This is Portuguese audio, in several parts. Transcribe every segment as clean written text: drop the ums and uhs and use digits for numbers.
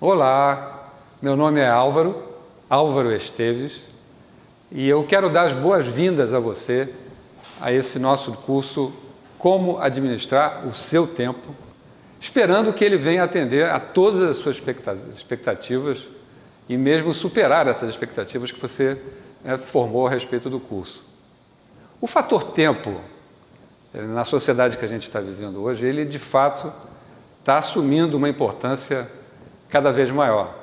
Olá, meu nome é Álvaro Esteves, e eu quero dar as boas-vindas a você a esse nosso curso Como Administrar o Seu Tempo, esperando que ele venha atender a todas as suas expectativas e mesmo superar essas expectativas que você formou a respeito do curso. O fator tempo, na sociedade que a gente está vivendo hoje, ele de fato está assumindo uma importância cada vez maior.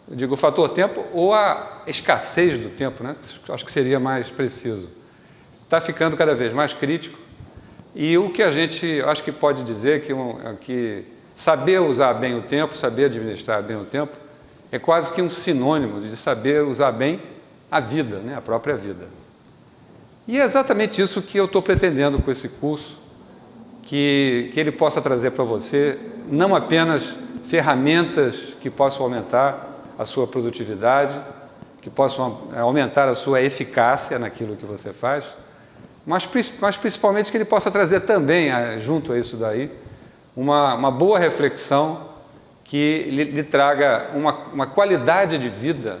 Eu digo o fator tempo ou a escassez do tempo, né? Acho que seria mais preciso. Está ficando cada vez mais crítico e o que a gente acho que pode dizer que saber usar bem o tempo, saber administrar bem o tempo, é quase que um sinônimo de saber usar bem a vida, né? A própria vida. E é exatamente isso que eu estou pretendendo com esse curso, que ele possa trazer para você não apenas ferramentas que possam aumentar a sua produtividade, que possam aumentar a sua eficácia naquilo que você faz, mas principalmente que ele possa trazer também, junto a isso daí, uma boa reflexão que lhe traga uma qualidade de vida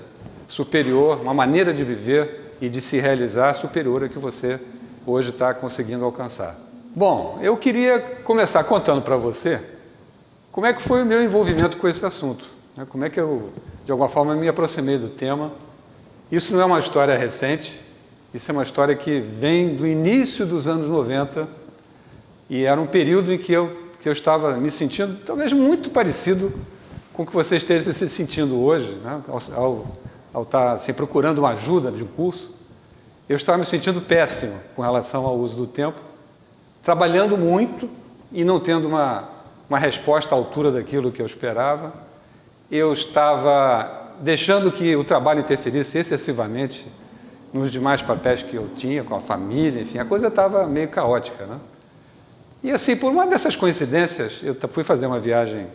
superior, uma maneira de viver e de se realizar superior a que você hoje está conseguindo alcançar. Bom, eu queria começar contando para você como é que foi o meu envolvimento com esse assunto, né? Como é que eu, de alguma forma, me aproximei do tema. Isso não é uma história recente, isso é uma história que vem do início dos anos 90 e era um período em que eu estava me sentindo talvez muito parecido com o que você esteja se sentindo hoje, né? Ao estar assim, procurando uma ajuda de um curso. Eu estava me sentindo péssimo com relação ao uso do tempo, trabalhando muito e não tendo uma resposta à altura daquilo que eu esperava. Eu estava deixando que o trabalho interferisse excessivamente nos demais papéis que eu tinha, com a família, enfim, a coisa estava meio caótica, né? E assim, por uma dessas coincidências, eu fui fazer uma viagem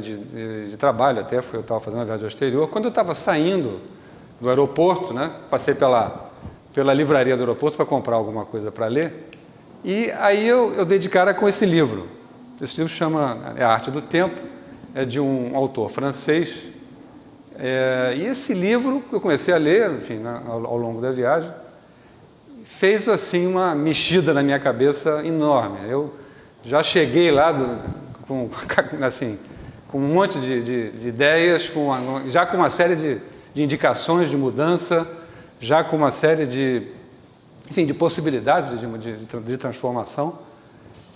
de trabalho até, eu estava fazendo uma viagem ao exterior. Quando eu estava saindo do aeroporto, né, passei pela livraria do aeroporto para comprar alguma coisa para ler, e aí eu dei de cara com esse livro. Esse livro chama A Arte do Tempo, é de um autor francês, e esse livro que eu comecei a ler, enfim, ao longo da viagem, fez assim uma mexida na minha cabeça enorme. Eu já cheguei lá com um monte de ideias, já com uma série de indicações de mudança, já com uma série de possibilidades de transformação.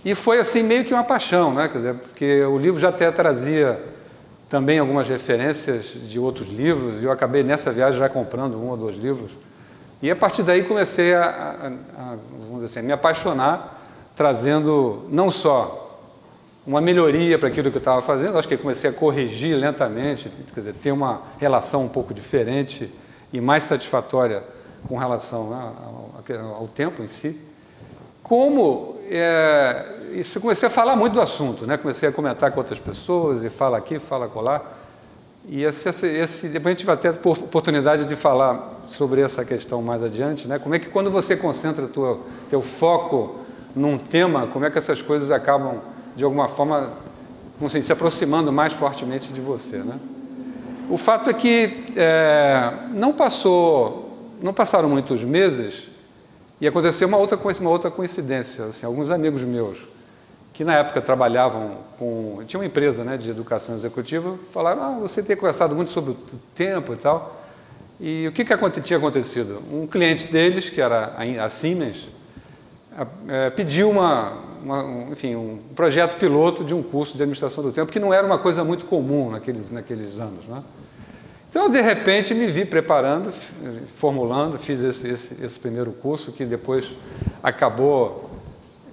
E foi assim meio que uma paixão, né? Quer dizer, porque o livro já até trazia também algumas referências de outros livros, e eu acabei nessa viagem já comprando 1 ou 2 livros. E a partir daí comecei vamos dizer assim, me apaixonar, trazendo não só uma melhoria para aquilo que eu estava fazendo, acho que comecei a corrigir lentamente, quer dizer, ter uma relação um pouco diferente e mais satisfatória com relação ao tempo em si. Isso, comecei a falar muito do assunto, né? Comecei a comentar com outras pessoas, e fala aqui, fala acolá. E depois a gente vai ter a oportunidade de falar sobre essa questão mais adiante, né? Como é que quando você concentra teu foco num tema, como é que essas coisas acabam, de alguma forma, assim, se aproximando mais fortemente de você, né? O fato é que não passaram muitos meses e aconteceu uma outra coincidência. Assim, alguns amigos meus que na época trabalhavam tinha uma empresa, né, de educação executiva, falaram: você tem conversado muito sobre o tempo e tal. E o que tinha acontecido? Um cliente deles, que era a Siemens, pediu um projeto piloto de um curso de administração do tempo, que não era uma coisa muito comum naqueles anos, né? Então, de repente, me vi preparando, formulando, fiz esse primeiro curso, que depois acabou,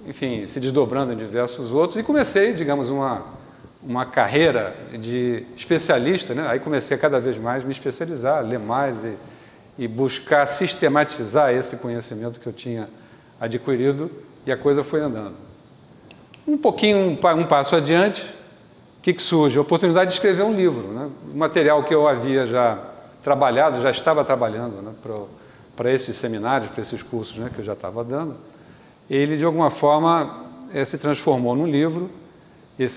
enfim, se desdobrando em diversos outros, e comecei, digamos, uma carreira de especialista, né? Aí comecei a cada vez mais me especializar, ler mais e buscar sistematizar esse conhecimento que eu tinha adquirido, e a coisa foi andando. Um passo adiante, o que surge? A oportunidade de escrever um livro, né? O material que eu havia já trabalhado, já estava trabalhando, né, para esses seminários, para esses cursos, né, que eu já estava dando. Ele, de alguma forma, se transformou num livro,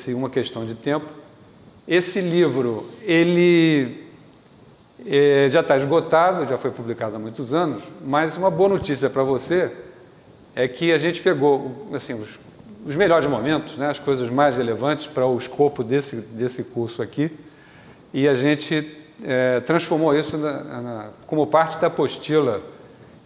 Uma Questão de Tempo, Esse livro, ele já está esgotado, já foi publicado há muitos anos, mas uma boa notícia para você é que a gente pegou assim, os melhores momentos, né, as coisas mais relevantes para o escopo desse curso aqui, e a gente transformou isso como parte da apostila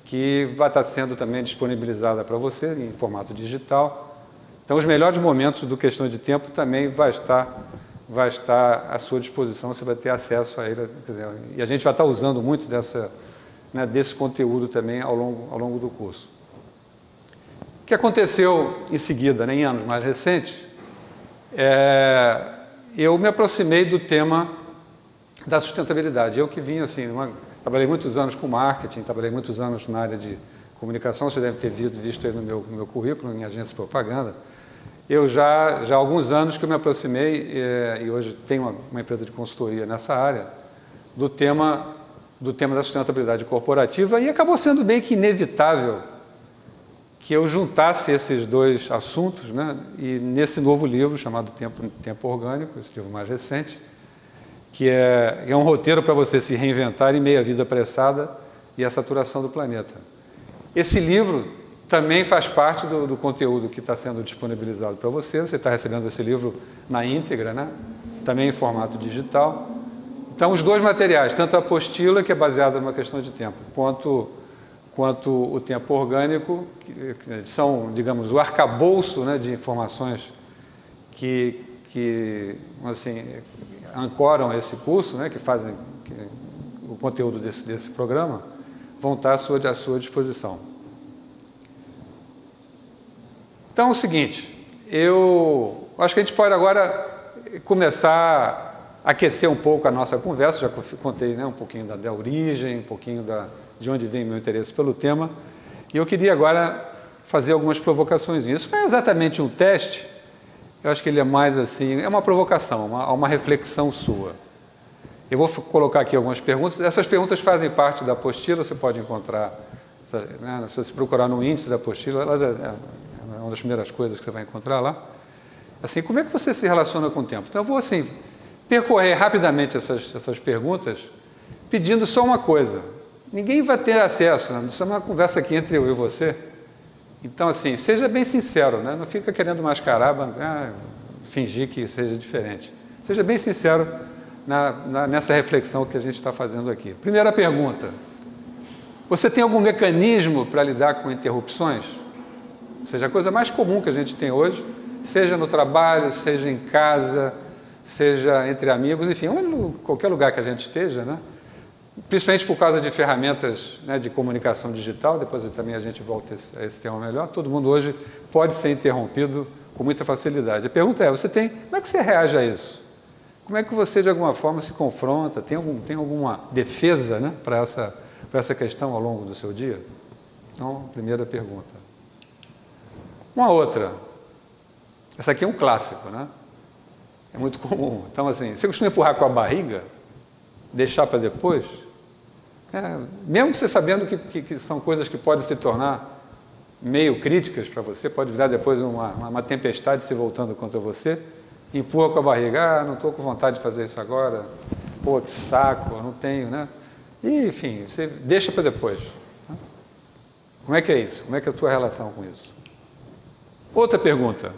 que vai estar sendo também disponibilizada para você em formato digital. Então, os melhores momentos do Questão de Tempo também vai estar à sua disposição, você vai ter acesso a ele. Quer dizer, e a gente vai estar usando muito desse conteúdo também ao longo do curso. O que aconteceu em seguida, em anos mais recentes, eu me aproximei do tema da sustentabilidade. Eu que vim assim, trabalhei muitos anos com marketing, trabalhei muitos anos na área de comunicação, você deve ter visto aí no meu currículo, em agência de propaganda. Eu já há alguns anos que eu me aproximei, e hoje tenho uma empresa de consultoria nessa área, do tema da sustentabilidade corporativa, e acabou sendo bem que inevitável que eu juntasse esses dois assuntos, né? E nesse novo livro chamado Tempo Orgânico, esse livro mais recente, que é um roteiro para você se reinventar em meio à vida apressada e à saturação do planeta. Esse livro também faz parte do conteúdo que está sendo disponibilizado para você. Você está recebendo esse livro na íntegra, né? Também em formato digital. Então, os dois materiais, tanto a apostila, que é baseada numa questão de tempo, quanto o Tempo Orgânico, que são, digamos, o arcabouço, né, de informações que assim, ancoram esse curso, né, que fazem o conteúdo desse programa, vão estar à sua disposição. Então é o seguinte, eu acho que a gente pode agora começar a aquecer um pouco a nossa conversa. Já contei, né, um pouquinho da origem, um pouquinho de onde vem meu interesse pelo tema, e eu queria agora fazer algumas provocações. Isso não é exatamente um teste, eu acho que ele é mais assim, é uma provocação, uma reflexão sua. Eu vou colocar aqui algumas perguntas, essas perguntas fazem parte da apostila, você pode encontrar, né, se você procurar no índice da apostila, elas é uma das primeiras coisas que você vai encontrar lá. Assim, como é que você se relaciona com o tempo? Então eu vou assim, percorrer rapidamente essas perguntas, pedindo só uma coisa. Ninguém vai ter acesso, né? Isso é uma conversa aqui entre eu e você. Então, assim, seja bem sincero, né? Não fica querendo mascarar, fingir que seja diferente. Seja bem sincero nessa reflexão que a gente está fazendo aqui. Primeira pergunta. Você tem algum mecanismo para lidar com interrupções? Ou seja, a coisa mais comum que a gente tem hoje, seja no trabalho, seja em casa, seja entre amigos, enfim, qualquer lugar que a gente esteja, né? Principalmente por causa de ferramentas, né, de comunicação digital, depois também a gente volta a esse tema melhor, todo mundo hoje pode ser interrompido com muita facilidade. A pergunta é, como é que você reage a isso? Como é que você, de alguma forma, se confronta? Tem alguma defesa, né, para essa questão ao longo do seu dia? Então, primeira pergunta. Uma outra. Essa aqui é um clássico, né? É muito comum. Então, assim, você costuma empurrar com a barriga? Deixar para depois? Mesmo que você sabendo que são coisas que podem se tornar meio críticas para você, pode virar depois uma tempestade se voltando contra você, empurra com a barriga, não estou com vontade de fazer isso agora, pô, que saco, eu não tenho, né? E, enfim, você deixa para depois. Né? Como é que é isso? Como é que é a tua relação com isso? Outra pergunta.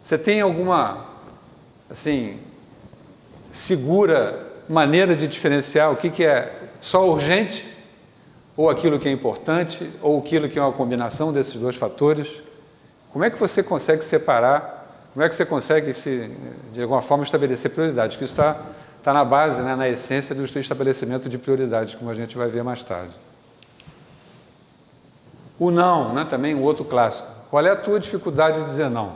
Você tem alguma, assim, segura maneira de diferenciar o que é só urgente, ou aquilo que é importante, ou aquilo que é uma combinação desses dois fatores? Como é que você consegue separar, como é que você consegue, de alguma forma, estabelecer prioridades? Que isso está na base, né, na essência do estabelecimento de prioridades, como a gente vai ver mais tarde. O não, né, também um outro clássico. Qual é a tua dificuldade de dizer não?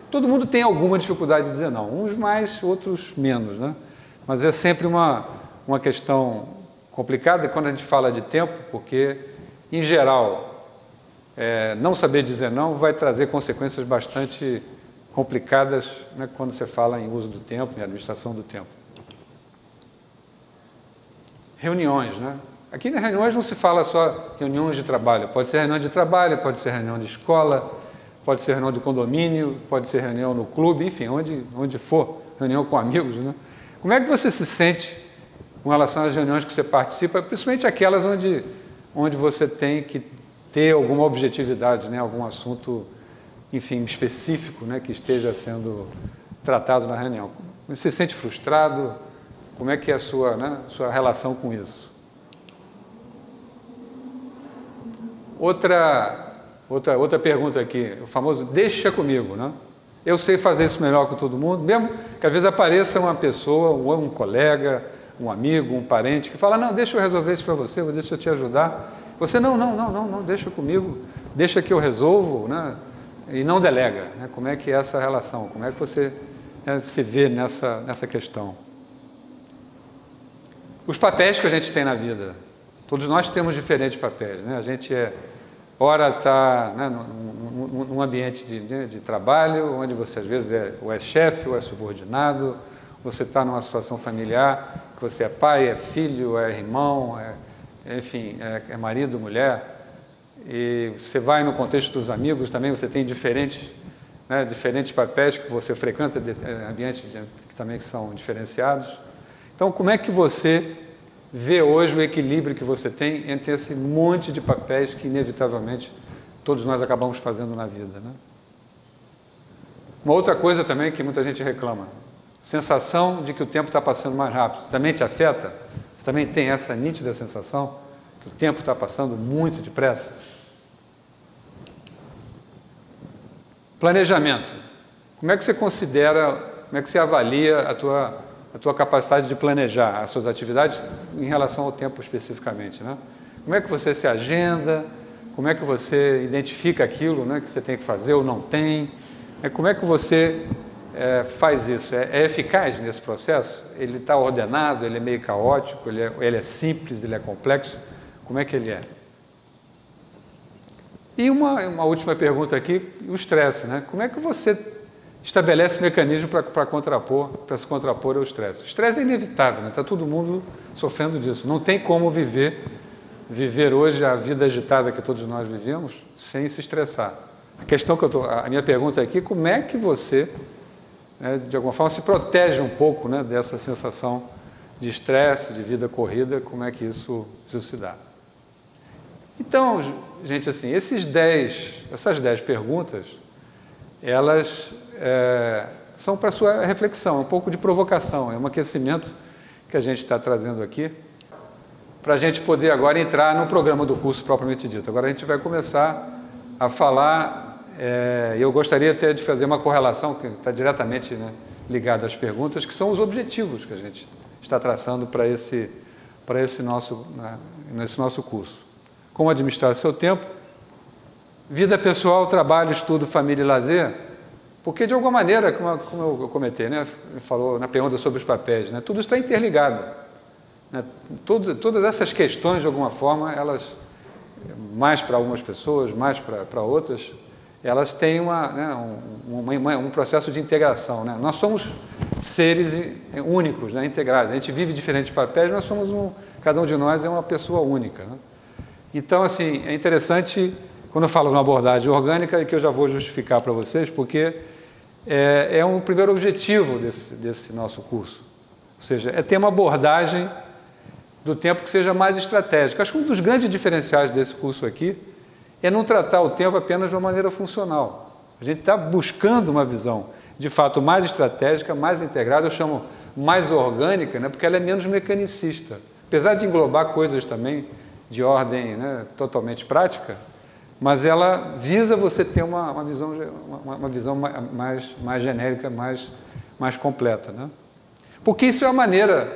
Todo mundo tem alguma dificuldade de dizer não, uns mais, outros menos, né? Mas é sempre uma questão complicada quando a gente fala de tempo, porque, em geral, não saber dizer não vai trazer consequências bastante complicadas, né, quando você fala em uso do tempo, em administração do tempo. Reuniões, né? Aqui nas reuniões não se fala só reuniões de trabalho, pode ser reunião de trabalho, pode ser reunião de escola, pode ser reunião de condomínio, pode ser reunião no clube, enfim, onde for, reunião com amigos, né? Como é que você se sente com relação às reuniões que você participa, principalmente aquelas onde você tem que ter alguma objetividade, né? Algum assunto, enfim, específico, né? Que esteja sendo tratado na reunião. Você se sente frustrado? Como é que é a sua relação com isso? Outra pergunta aqui, o famoso deixa comigo, né? Eu sei fazer isso melhor que todo mundo, mesmo que às vezes apareça uma pessoa, um colega, um amigo, um parente, que fala, não, deixa eu resolver isso para você, deixa eu te ajudar. Você, não, deixa comigo, deixa que eu resolvo, né? E não delega, né? Como é que é essa relação? Como é que você se vê nessa questão? Os papéis que a gente tem na vida, todos nós temos diferentes papéis, né? A gente ora está, né, num ambiente de trabalho, onde você às vezes ou é chefe ou é subordinado, você está numa situação familiar, que você é pai, é filho, é irmão, enfim, é marido, mulher, e você vai no contexto dos amigos também, você tem diferentes papéis que você frequenta, ambientes que também são diferenciados. Então, como é que você vê hoje o equilíbrio que você tem entre esse monte de papéis que, inevitavelmente, todos nós acabamos fazendo na vida, né? Uma outra coisa também que muita gente reclama, sensação de que o tempo está passando mais rápido. Também te afeta? Você também tem essa nítida sensação que o tempo está passando muito depressa? Planejamento. Como é que você considera, como é que você avalia a tua capacidade de planejar as suas atividades em relação ao tempo especificamente, né? Como é que você se agenda? Como é que você identifica aquilo, né, que você tem que fazer ou não tem? Como é que você faz isso? É eficaz nesse processo? Ele está ordenado? Ele é meio caótico? Ele é simples? Ele é complexo? Como é que ele é? E uma última pergunta aqui, o estresse, né? Como é que você estabelece mecanismo para se contrapor ao estresse? O estresse é inevitável, né? Está todo mundo sofrendo disso. Não tem como viver hoje a vida agitada que todos nós vivemos sem se estressar. A minha pergunta aqui, como é que você, né, de alguma forma, se protege um pouco, né, dessa sensação de estresse, de vida corrida, como é que isso se dá? Então, gente, assim, essas 10 perguntas, elas são para a sua reflexão, um pouco de provocação, é um aquecimento que a gente está trazendo aqui, para a gente poder agora entrar no programa do curso propriamente dito. Agora a gente vai começar a falar, eu gostaria até de fazer uma correlação, que está diretamente, né, ligada às perguntas, que são os objetivos que a gente está traçando para esse nosso curso. Como administrar seu tempo, vida pessoal, trabalho, estudo, família e lazer, porque de alguma maneira, como eu comentei, né, falou na pergunta sobre os papéis, né, tudo está interligado, né, todas essas questões, de alguma forma, elas, mais para algumas pessoas, mais para outras, elas têm um processo de integração, né? Nós somos seres únicos, né, integrados, a gente vive diferentes papéis, cada um de nós é uma pessoa única, né? Então, assim, é interessante, quando eu falo numa abordagem orgânica, que eu já vou justificar para vocês, porque é um primeiro objetivo desse nosso curso. Ou seja, é ter uma abordagem do tempo que seja mais estratégica. Acho que um dos grandes diferenciais desse curso aqui é não tratar o tempo apenas de uma maneira funcional. A gente está buscando uma visão, de fato, mais estratégica, mais integrada, eu chamo mais orgânica, né, porque ela é menos mecanicista. Apesar de englobar coisas também de ordem, né, totalmente prática, mas ela visa você ter uma visão mais genérica, mais completa, né? Porque isso é a maneira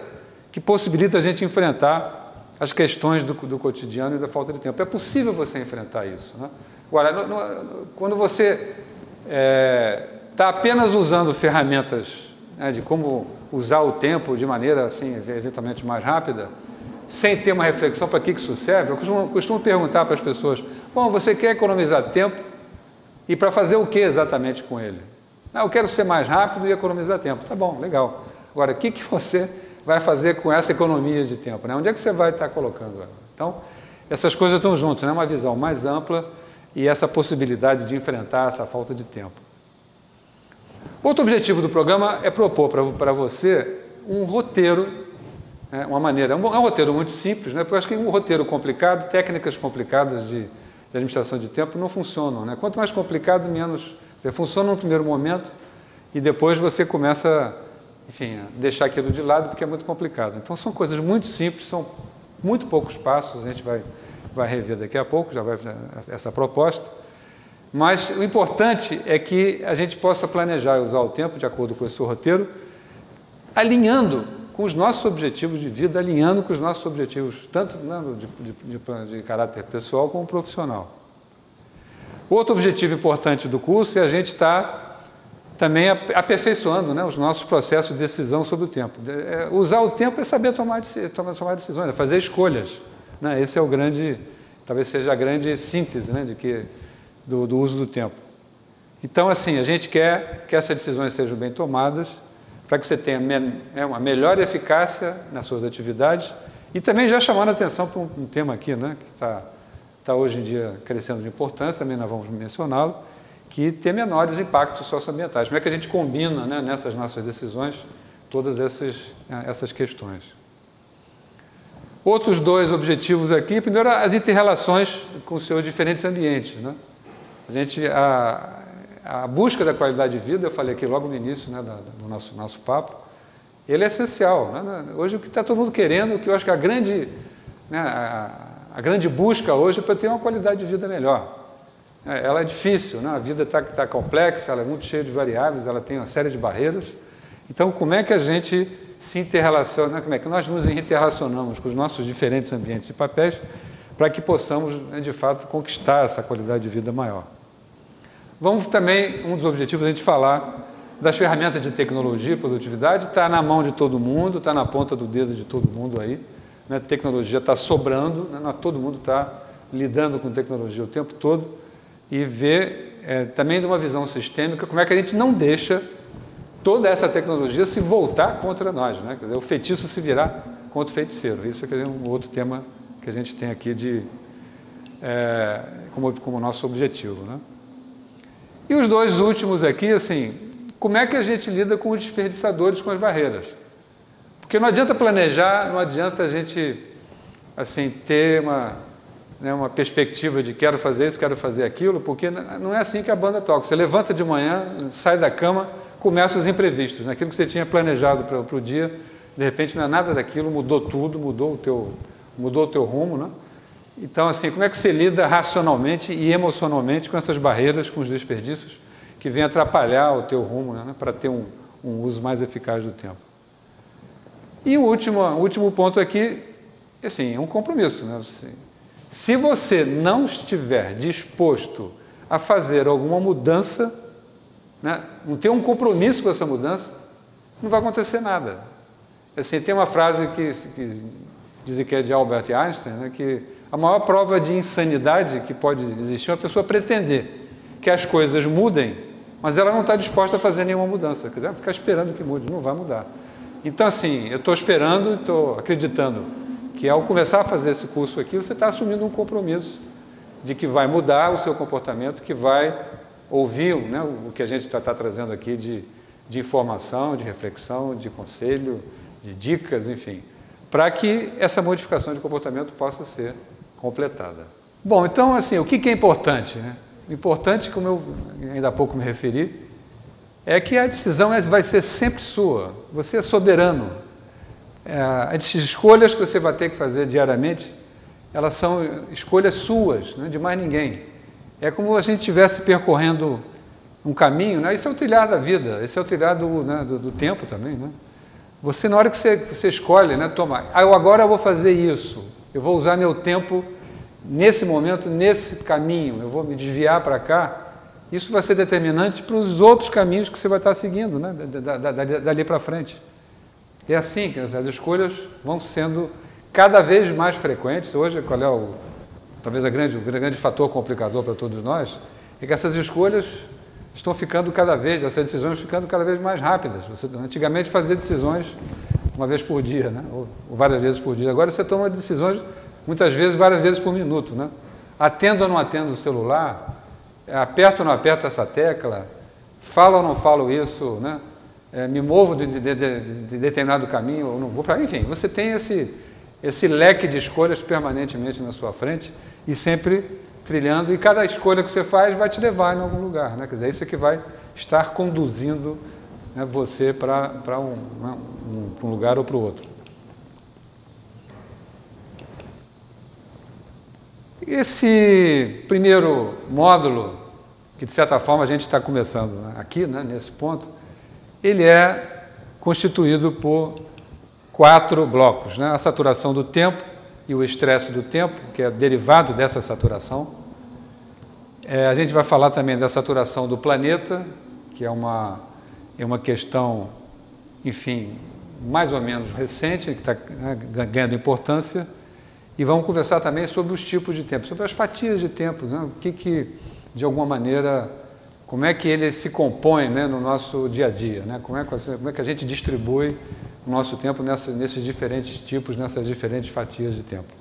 que possibilita a gente enfrentar as questões do cotidiano e da falta de tempo. É possível você enfrentar isso, né? Agora, quando você está apenas usando ferramentas, né, de como usar o tempo de maneira, assim, eventualmente mais rápida, sem ter uma reflexão para que isso serve, eu costumo perguntar para as pessoas, bom, você quer economizar tempo e para fazer o que exatamente com ele? Eu quero ser mais rápido e economizar tempo. Tá bom, legal. Agora, o que você vai fazer com essa economia de tempo, né? Onde é que você vai estar colocando ela? Então, essas coisas estão juntas, né? Uma visão mais ampla e essa possibilidade de enfrentar essa falta de tempo. Outro objetivo do programa é propor para você um roteiro, uma maneira, é um roteiro muito simples, porque eu acho que um roteiro complicado, técnicas complicadas de administração de tempo não funcionam. Quanto mais complicado, menos você funciona no primeiro momento e depois você começa, enfim, a deixar aquilo de lado porque é muito complicado. Então são coisas muito simples, são muito poucos passos, a gente vai rever daqui a pouco, já vai essa proposta. Mas o importante é que a gente possa planejar e usar o tempo de acordo com esse roteiro, alinhando com os nossos objetivos de vida, alinhando com os nossos objetivos, tanto de caráter pessoal como profissional. Outro objetivo importante do curso é a gente estar também aperfeiçoando os nossos processos de decisão sobre o tempo. Usar o tempo é saber tomar decisões, é fazer escolhas. Esse é o grande, talvez seja a grande síntese do uso do tempo. Então, assim, a gente quer que essas decisões sejam bem tomadas, para que você tenha uma melhor eficácia nas suas atividades e também já chamando a atenção para um tema aqui, que está hoje em dia crescendo de importância, também nós vamos mencioná-lo, que tem menores impactos socioambientais. Como é que a gente combina nessas nossas decisões todas essas questões? Outros dois objetivos aqui, primeiro as inter-relações com os seus diferentes ambientes. A busca da qualidade de vida, eu falei aqui logo no início do nosso papo, ele é essencial. Hoje o que está todo mundo querendo, o que eu acho que a grande busca hoje é para ter uma qualidade de vida melhor. Ela é difícil, a vida está complexa, ela é muito cheia de variáveis, ela tem uma série de barreiras. Então, como é que a gente se interrelaciona, como é que nós nos interrelacionamos com os nossos diferentes ambientes e papéis para que possamos, de fato, conquistar essa qualidade de vida maior? Vamos também, um dos objetivos, a gente falar das ferramentas de tecnologia e produtividade, está na mão de todo mundo, está na ponta do dedo de todo mundo aí. A tecnologia está sobrando, todo mundo está lidando com tecnologia o tempo todo, e ver também de uma visão sistêmica como é que a gente não deixa toda essa tecnologia se voltar contra nós, Quer dizer, o feitiço se virar contra o feiticeiro. Isso é um outro tema que a gente tem aqui como nosso objetivo, E os dois últimos aqui, assim, como é que a gente lida com os desperdiçadores, com as barreiras? Porque não adianta planejar, não adianta a gente, assim, ter uma perspectiva de quero fazer isso, quero fazer aquilo, porque não é assim que a banda toca. Você levanta de manhã, sai da cama, começa os imprevistos. Aquilo que você tinha planejado para o dia, de repente não é nada daquilo, mudou tudo, mudou o teu rumo, Então, assim, como é que você lida racionalmente e emocionalmente com essas barreiras, com os desperdícios, que vêm atrapalhar o teu rumo, para ter um uso mais eficaz do tempo? E o último ponto aqui, assim, é um compromisso, se você não estiver disposto a fazer alguma mudança, não ter um compromisso com essa mudança, não vai acontecer nada. Assim, tem uma frase que dizem que é de Albert Einstein, que a maior prova de insanidade que pode existir é uma pessoa pretender que as coisas mudem, mas ela não está disposta a fazer nenhuma mudança. Quer dizer, ficar esperando que mude, não vai mudar. Então, assim, eu estou esperando, estou acreditando que ao começar a fazer esse curso aqui, você está assumindo um compromisso de que vai mudar o seu comportamento, que vai ouvir o que a gente está trazendo aqui de informação, de reflexão, de conselho, de dicas, enfim, para que essa modificação de comportamento possa ser completada. Bom, então, assim, o que é importante? Importante, como eu ainda há pouco me referi, é que a decisão vai ser sempre sua. Você é soberano. As escolhas que você vai ter que fazer diariamente, elas são escolhas suas, de mais ninguém. É como se a gente estivesse percorrendo um caminho, Isso é o trilhar da vida, esse é o trilhar do tempo também, Você, na hora que você escolhe, agora eu vou fazer isso, eu vou usar meu tempo nesse momento, nesse caminho, eu vou me desviar para cá, isso vai ser determinante para os outros caminhos que você vai estar seguindo, dali para frente. É assim que as escolhas vão sendo cada vez mais frequentes. Hoje, qual é talvez o grande fator complicador para todos nós, é que essas escolhas estão ficando essas decisões ficando cada vez mais rápidas. Você antigamente fazia decisões uma vez por dia, ou várias vezes por dia. Agora você toma decisões, muitas vezes, várias vezes por minuto, atendo ou não atendo o celular, aperto ou não aperto essa tecla, falo ou não falo isso, né? Me movo de determinado caminho ou não vou para... Enfim, você tem esse leque de escolhas permanentemente na sua frente e sempre trilhando, e cada escolha que você faz vai te levar em algum lugar, né? Quer dizer, isso é que vai estar conduzindo, né, você para um lugar ou para o outro. Esse primeiro módulo, que de certa forma a gente está começando, né, aqui, né, nesse ponto, ele é constituído por 4 blocos, né? A saturação do tempo e o estresse do tempo, que é derivado dessa saturação. A gente vai falar também da saturação do planeta, que é uma questão, enfim, mais ou menos recente, que está, né, ganhando importância. E vamos conversar também sobre os tipos de tempo, sobre as fatias de tempo, né? O que, de alguma maneira, como é que ele se compõe, né, no nosso dia a dia, né? Como é que a gente distribui o nosso tempo nesses diferentes tipos, nessas diferentes fatias de tempo.